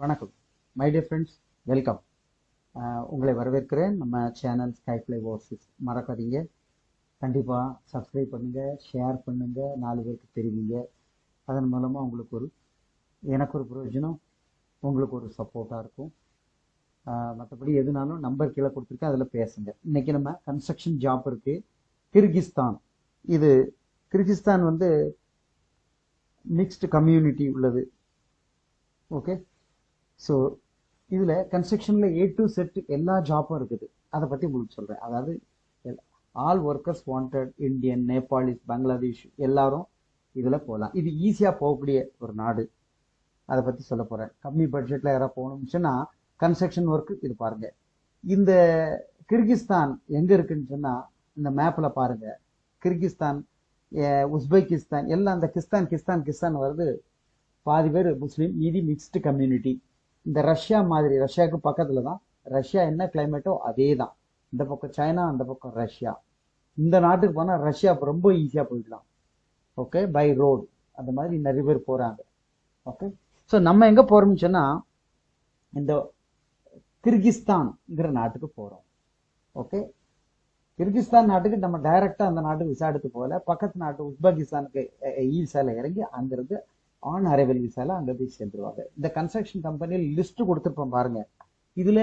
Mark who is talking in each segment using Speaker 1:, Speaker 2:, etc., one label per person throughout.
Speaker 1: வணக்கம் my dear friends, welcome. உங்களை வரவேற்கிறேன். நம்ம சேனல் ஸ்கைஃப்ளை ஓவர்சீஸ் மறக்காதீங்க. கண்டிப்பாக சப்ஸ்கிரைப் பண்ணுங்கள், ஷேர் பண்ணுங்கள், 4 பேருக்கு தெரிவிங்க. அதன் மூலமாக எனக்கு ஒரு பிரயோஜனம், உங்களுக்கு ஒரு சப்போர்ட்டாக இருக்கும். மற்றபடி எதுனாலும் நம்பர் கீழே கொடுத்துருக்கேன், அதில் பேசுங்க. இன்றைக்கி நம்ம கன்ஸ்ட்ரக்ஷன் ஜாப் இருக்குது. கிர்கிஸ்தான், இது கிர்கிஸ்தான் மிக்ஸ்டு கம்யூனிட்டி உள்ளது. ஓகே, ஸோ இதில் கன்ஸ்ட்ரக்ஷனில் A to Z எல்லா ஜாப்பும் இருக்குது. அதை பற்றி உங்களுக்கு சொல்கிறேன். அதாவது all workers wanted, Indian, Nepalese, Bangladesh எல்லாரும் இதில் போகலாம். இது ஈஸியாக போகக்கூடிய ஒரு நாடு. அதை பற்றி சொல்ல போகிறேன். கம்மி பட்ஜெட்டில் யாராவது போகணும்னு சொன்னால் கன்ஸ்ட்ரக்ஷன் ஒர்க்கு இது பாருங்கள். இந்த கிர்கிஸ்தான் எங்கே இருக்குன்னு சொன்னால் இந்த மேப்பில் பாருங்கள். கிர்கிஸ்தான், உஸ்பெகிஸ்தான் எல்லாம் அந்த கிஸ்தான் வருது. பாதி பேர் முஸ்லீம், மீதி மிக்ஸ்டு கம்யூனிட்டி. இந்த ரஷ்யா மாதிரி, ரஷ்யாவுக்கு பக்கத்தில் தான். ரஷ்யா என்ன கிளைமேட்டோ அதே தான். இந்த பக்கம் சைனா, அந்த பக்கம் ரஷ்யா. இந்த நாட்டுக்கு போனால் ரஷ்யா ரொம்ப ஈஸியாக போயிடலாம். Okay, by road. அந்த மாதிரி நிறைய பேர் போகிறாங்க. ஓகே, ஸோ நம்ம எங்கே போகிறோம்னு சொன்னால் இந்த கிர்கிஸ்தான்ங்கிற நாட்டுக்கு போகிறோம். ஓகே, கிர்கிஸ்தான் நாட்டுக்கு நம்ம டைரெக்டாக அந்த நாட்டுக்கு விசா எடுத்து போகல. பக்கத்து நாட்டு உஸ்பெகிஸ்தானுக்கு ஈசால இறங்கி அங்கிருந்து ஆன் அரைவல் விசால அங்கே போய் சேர்ந்துருவாங்க. இந்த கன்ஸ்ட்ரக்ஷன் கம்பெனியில் லிஸ்ட் கொடுத்துருப்போம் பாருங்க. இதில்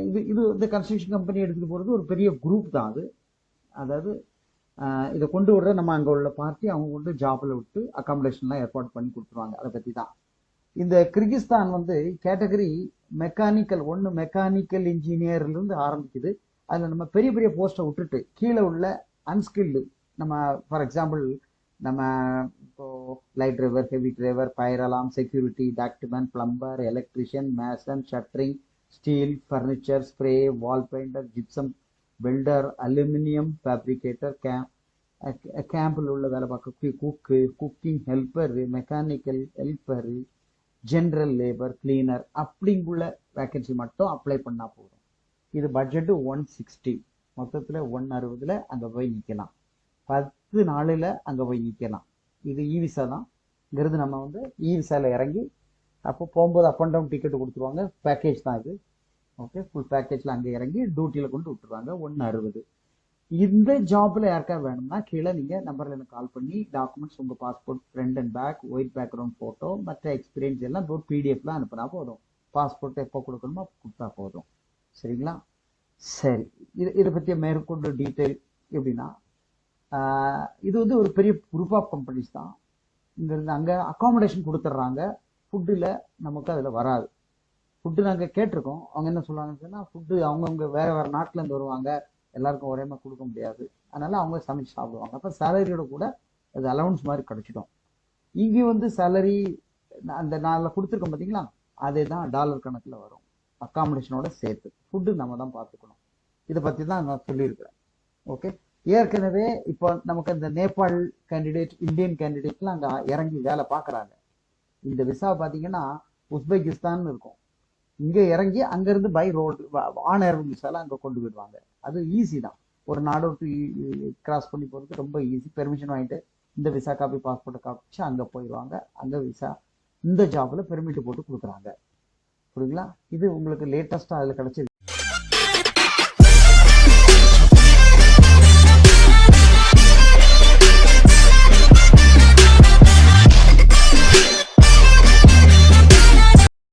Speaker 1: இது இந்த கன்ஸ்ட்ரக்ஷன் கம்பெனி எடுத்துகிட்டு போகிறது ஒரு பெரிய குரூப் தான் அது. அதாவது இதை கொண்டு விடுற நம்ம அங்கே உள்ள பார்ட்டி அவங்க கொண்டு ஜாப்பில் விட்டு அக்காமடேஷன்லாம் ஏற்பாடு பண்ணி கொடுத்துருவாங்க. அதை பற்றி தான். இந்த கிர்கிஸ்தான் கேட்டகரி மெக்கானிக்கல், மெக்கானிக்கல் இன்ஜினியர்லேருந்து ஆரம்பிக்குது. அதில் நம்ம பெரிய பெரிய போஸ்ட்டை விட்டுட்டு கீழே உள்ள அன்ஸ்கில்டு, நம்ம ஃபார் எக்ஸாம்பிள் நம்ம இப்போ light driver, heavy driver, fire alarm, security, டாக்டிமேன், plumber, electrician, mason, shuttering, steel, furniture, spray, wall painter, gypsum, welder, aluminium fabricator, கேம்பில் உள்ள வேலை பார்க்க cooking helper, mechanical helper, general labour, cleaner, அப்படிங்குள்ள வேக்கன்சி மட்டும் அப்ளை பண்ணால் போதும். இது பட்ஜெட்டு 160, மொத்தத்தில் 160 அங்கே போய் நிற்கலாம். 10 நாளில் அங்கே போய் நிற்கலாம். இது இ விசா தான். இங்கிருந்து நம்ம இ விசாவில் இறங்கி அப்போ போகும்போது அப் அண்ட் டவுன் டிக்கெட் கொடுத்துருவாங்க. பேக்கேஜ் தான் இது. ஓகே, ஃபுல் பேக்கேஜில் அங்கே இறங்கி டியூட்டியில் கொண்டு விட்டுருவாங்க. 160. இந்த ஜாப்பில் யாருக்கா வேணும்னா கீழே நீங்கள் நம்பரில் எனக்கு கால் பண்ணி டாக்குமெண்ட்ஸ், உங்கள் passport, front and back, white background photo, மற்ற எக்ஸ்பீரியன்ஸ் எல்லாம் இப்போ பிடிஎஃப்லாம் அனுப்புனா போதும். பாஸ்போர்ட் எப்போ கொடுக்கணுமோ கொடுத்தா போதும். சரிங்களா? சரி, இதை பற்றிய மேற்கொண்டு டீட்டெயில் எப்படின்னா, இது ஒரு பெரிய குரூப் ஆஃப் கம்பெனிஸ் தான். இங்கிருந்து அங்கே அக்காமடேஷன் கொடுத்துட்றாங்க. ஃபுட்டில் நமக்கு அதில் வராது. ஃபுட்டு நாங்கள் கேட்டிருக்கோம். அவங்க என்ன சொல்லுவாங்கன்னு சொன்னால், ஃபுட்டு அவங்கவுங்க வேறு வேறு நாட்டிலேருந்து வருவாங்க, எல்லாருக்கும் ஒரே மாதிரி கொடுக்க முடியாது. அதனால் அவங்க சமைச்சு சாப்பிடுவாங்க. அப்போ சேலரியோட கூட அது அலவுன்ஸ் மாதிரி கிடச்சிடும். இங்கே சேலரி அந்த நாளில் கொடுத்துருக்கோம் பார்த்தீங்களா, அதே தான் டாலர் கணக்கில் வரும். அக்காமடேஷனோட சேர்த்து ஃபுட்டு நம்ம தான் பார்த்துக்கணும். இதை பற்றி தான் நான் சொல்லியிருக்கிறேன். ஓகே, ஏற்கனவே இப்போ நமக்கு இந்த நேபாள் கேண்டிடேட், இந்தியன் கேண்டிடேட்லாம் அங்கே இறங்கி வேலை பார்க்குறாங்க. இந்த விசா பார்த்தீங்கன்னா உஸ்பெகிஸ்தான் இருக்கும். இங்கே இறங்கி அங்கேருந்து பை ரோடு ஆன் ஏர் விசால அங்கே கொண்டு போயிடுவாங்க. அது ஈஸி தான். ஒரு நாடு விட்டு கிராஸ் பண்ணி போகிறது ரொம்ப ஈஸி. பெர்மிஷன் வாங்கிட்டு இந்த விசா காப்பி, பாஸ்போர்ட்டை காப்பிச்சு அங்கே போயிடுவாங்க. அங்கே விசா இந்த ஜாப்பில் பெர்மிட் போட்டு கொடுக்குறாங்க. புரியுங்களா? இது உங்களுக்கு லேட்டஸ்ட்டாக அதில் கிடச்ச